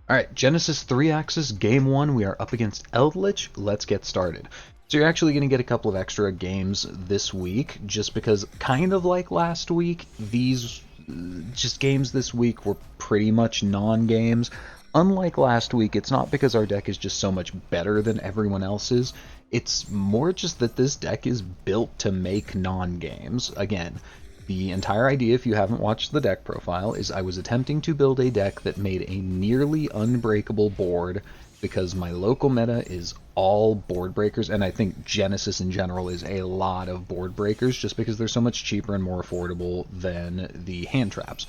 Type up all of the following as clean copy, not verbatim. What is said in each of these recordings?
Alright, Genesis 3-axis, game 1, we are up against Eldritch. Let's get started. So you're actually going to get a couple of extra games this week, just because, kind of like last week, these just games this week were pretty much non-games. Unlike last week, it's not because our deck is just so much better than everyone else's, it's more just that this deck is built to make non-games. Again, the entire idea, if you haven't watched the deck profile, is I was attempting to build a deck that made a nearly unbreakable board because my local meta is all board breakers, and I think Genesis in general is a lot of board breakers just because they're so much cheaper and more affordable than the hand traps.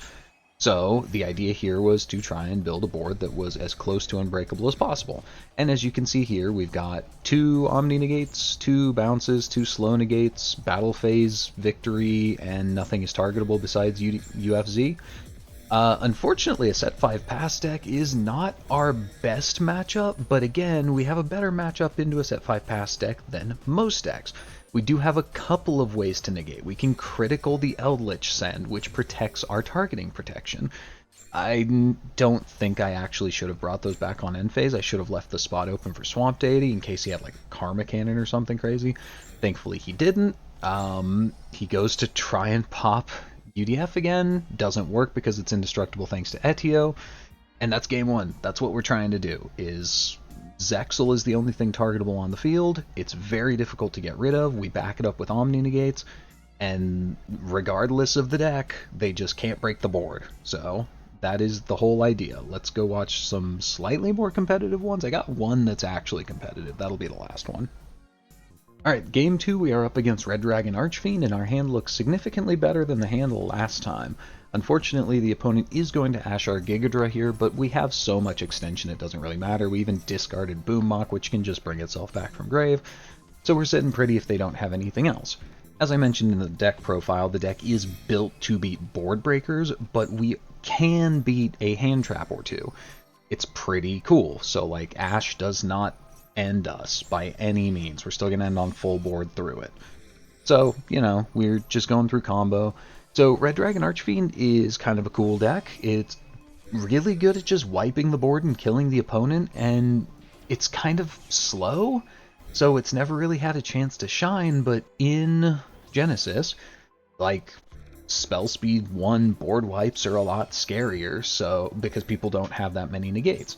So the idea here was to try and build a board that was as close to unbreakable as possible. And as you can see here, we've got 2 Omni Negates, 2 Bounces, 2 Slow Negates, Battle Phase, Victory, and nothing is targetable besides UFZ. Unfortunately, a set 5 pass deck is not our best matchup, but again, we have a better matchup into a set 5 pass deck than most decks. We do have a couple of ways to negate. We can critical the Eldritch Send, which protects our targeting protection. I don't think I actually should have brought those back on end phase. I should have left the spot open for Swamp Deity in case he had like Karma Cannon or something crazy. Thankfully he didn't. He goes to try and pop UDF again. Doesn't work because it's indestructible thanks to Etio. And that's game 1. That's what we're trying to do, is Zexal is the only thing targetable on the field. It's very difficult to get rid of. We back it up with Omni Negates, and regardless of the deck, they just can't break the board. So that is the whole idea. Let's go watch some slightly more competitive ones. I got one that's actually competitive. That'll be the last one. Alright, game 2, we are up against Red Dragon Archfiend, and our hand looks significantly better than the hand last time. Unfortunately, the opponent is going to Ash our Gigadra here, but we have so much extension it doesn't really matter. We even discarded Boommock, which can just bring itself back from grave, so we're sitting pretty if they don't have anything else. As I mentioned in the deck profile, the deck is built to beat board breakers, but we can beat a hand trap or two. It's pretty cool, so like Ash does not end us by any means. We're still going to end on full board through it. So, you know, we're just going through combo. So Red Dragon Archfiend is kind of a cool deck. It's really good at just wiping the board and killing the opponent, and it's kind of slow, so it's never really had a chance to shine, but in Genesis, like, spell speed 1 board wipes are a lot scarier, so because people don't have that many negates.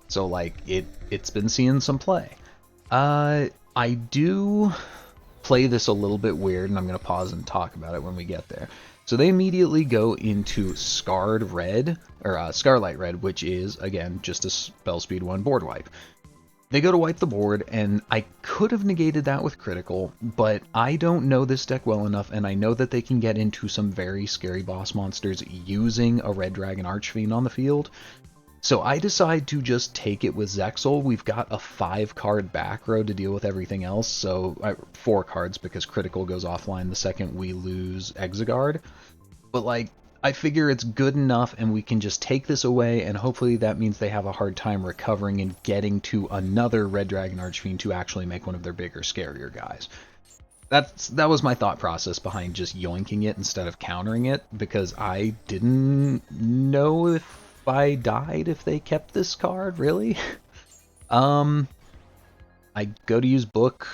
So like it's been seeing some play. I do play this a little bit weird, and I'm going to pause and talk about it when we get there. So they immediately go into Scarred Red, or Scarlight Red, which is, again, just a spell speed 1 board wipe. They go to wipe the board, and I could have negated that with critical, but I don't know this deck well enough, and I know that they can get into some very scary boss monsters using a Red Dragon Archfiend on the field. So I decide to just take it with Zexal. We've got a 5-card back row to deal with everything else, so 4 cards because critical goes offline the second we lose Exegard. But like, I figure it's good enough and we can just take this away, and hopefully that means they have a hard time recovering and getting to another Red Dragon Archfiend to actually make one of their bigger, scarier guys. That was my thought process behind just yoinking it instead of countering it, because I didn't know if I died if they kept this card, really. I go to use Book,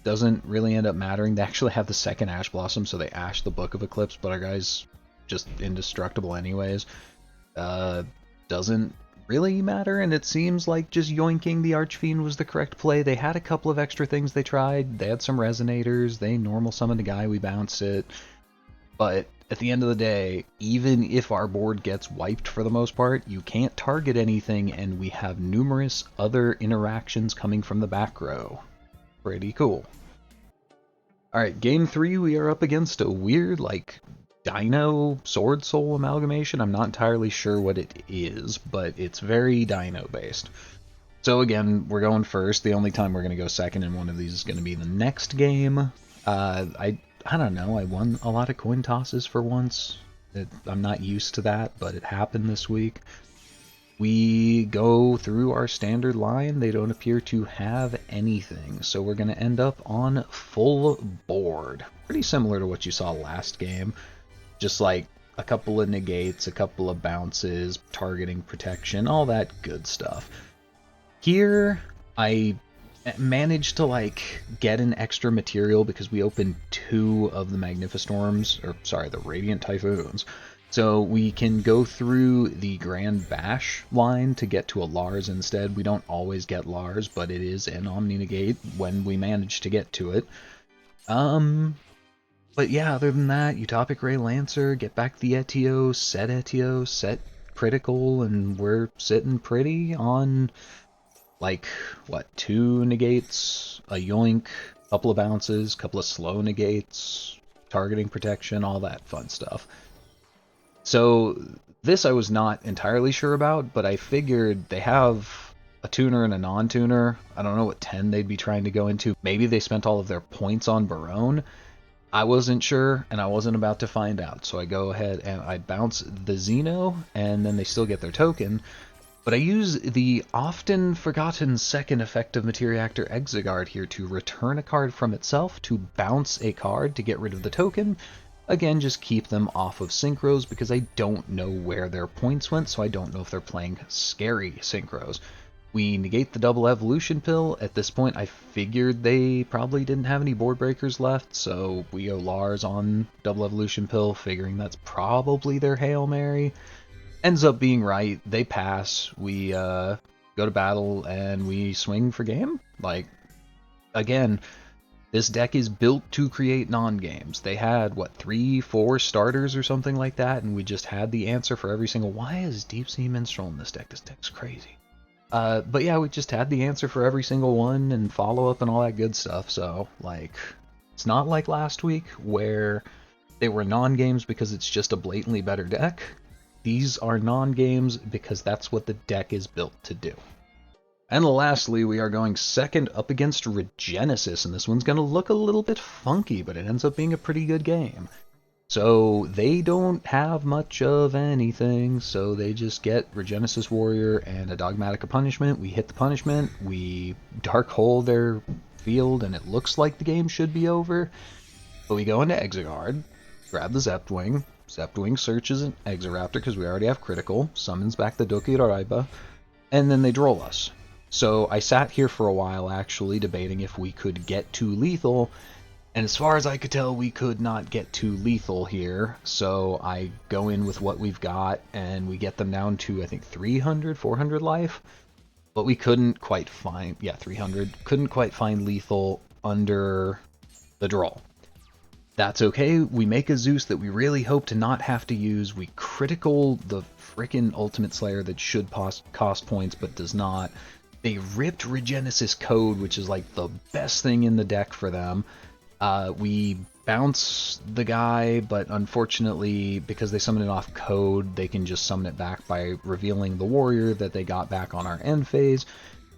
doesn't really end up mattering. They actually have the second Ash Blossom, so they ash the Book of Eclipse, but our guy's just indestructible anyways. Doesn't really matter, and it seems like just yoinking the Archfiend was the correct play. They had a couple of extra things they tried. They had some Resonators, they normal summoned a guy, we bounced it. But at the end of the day, even if our board gets wiped for the most part, you can't target anything, and we have numerous other interactions coming from the back row. Pretty cool. Alright, game 3, we are up against a weird, like, Dino Sword Soul amalgamation. I'm not entirely sure what it is, but it's very Dino based. So again, we're going first. The only time we're going to go second in one of these is going to be the next game. I don't know, I won a lot of coin tosses for once. I'm not used to that, but it happened this week. We go through our standard line. They don't appear to have anything, so we're going to end up on full board. Pretty similar to what you saw last game. Just like a couple of negates, a couple of bounces, targeting protection, all that good stuff. Here, I managed to like get an extra material because we opened 2 of the Magnificestorms, or sorry, the Radiant Typhoons. So we can go through the Grand Bash line to get to a Lars instead. We don't always get Lars, but it is an Omni Negate when we manage to get to it. But yeah, other than that, Utopic Ray Lancer, get back the Etio, set critical, and we're sitting pretty on, like, what, 2 negates, a yoink, couple of bounces, couple of slow negates, targeting protection, all that fun stuff. So this I was not entirely sure about, but I figured they have a tuner and a non-tuner. I don't know what 10 they'd be trying to go into. Maybe they spent all of their points on Barone. I wasn't sure, and I wasn't about to find out, so I go ahead and I bounce the Xeno, and then they still get their token. But I use the often forgotten second effect of Materiactor Exiguard here to return a card from itself, to bounce a card to get rid of the token. Again, just keep them off of synchros because I don't know where their points went, so I don't know if they're playing scary synchros. We negate the double evolution pill. At this point, I figured they probably didn't have any board breakers left, so we go Lars on double evolution pill, figuring that's probably their Hail Mary. Ends up being right. They pass. We go to battle, and we swing for game. Like, again, this deck is built to create non-games. They had, what, 3, 4 starters or something like that, and we just had the answer for every single... Why is Deep Sea Minstrel in this deck? This deck's crazy. But yeah, we just had the answer for every single one, and follow-up and all that good stuff, so, like, it's not like last week, where they were non-games because it's just a blatantly better deck. These are non-games because that's what the deck is built to do. And lastly, we are going second up against Genesys, and this one's going to look a little bit funky, but it ends up being a pretty good game. So they don't have much of anything, so they just get Genesys Warrior and a Dogmatic of Punishment. We hit the punishment, we Dark Hole their field, and it looks like the game should be over. But we go into Exiguard, grab the Zeptwing. Zeptwing searches an Exoraptor because we already have critical, summons back the Dokiraiba, and then they droll us. So I sat here for a while actually debating if we could get to lethal, and as far as I could tell we could not get to lethal here, so I go in with what we've got and we get them down to I think 300, 400 life, but we couldn't quite find, 300, couldn't quite find lethal under the draw. That's okay, we make a Zeus that we really hope to not have to use, we critical the frickin' Ultimate Slayer that should cost points but does not. They ripped Regenesis Code, which is like the best thing in the deck for them. We bounce the guy, but unfortunately, because they summon it off Code, they can just summon it back by revealing the warrior that they got back on our end phase.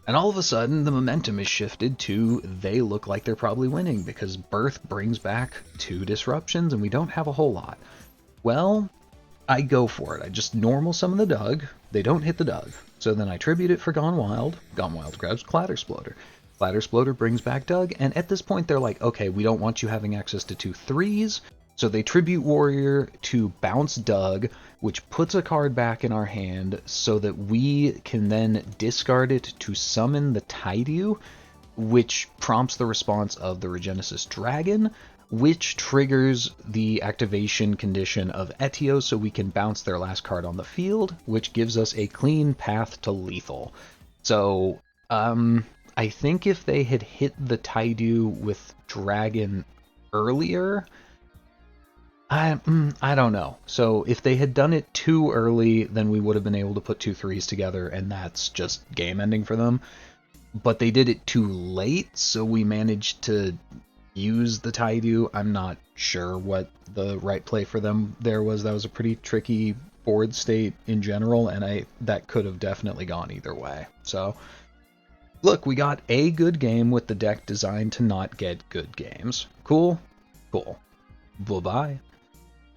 And all of a sudden, the momentum is shifted to they look like they're probably winning, because Birth brings back 2 disruptions, and we don't have a whole lot. Well, I go for it. I just normal summon the Doug. They don't hit the Doug. So then I tribute it for Gone Wild. Gone Wild grabs Clattersploder. Clattersploder brings back Doug, and at this point they're like, okay, we don't want you having access to 2 3s, so they tribute Warrior to bounce Doug, which puts a card back in our hand so that we can then discard it to summon the Tideu, which prompts the response of the Regenesis Dragon, which triggers the activation condition of Etio so we can bounce their last card on the field, which gives us a clean path to lethal. So, I think if they had hit the Tideu with Dragon earlier, I don't know. So if they had done it too early, then we would have been able to put 2 3s together, and that's just game ending for them. But they did it too late, so we managed to use the Tideu. I'm not sure what the right play for them there was. That was a pretty tricky board state in general, and that could have definitely gone either way. So, look, we got a good game with the deck designed to not get good games. Cool? Cool. Bye-bye.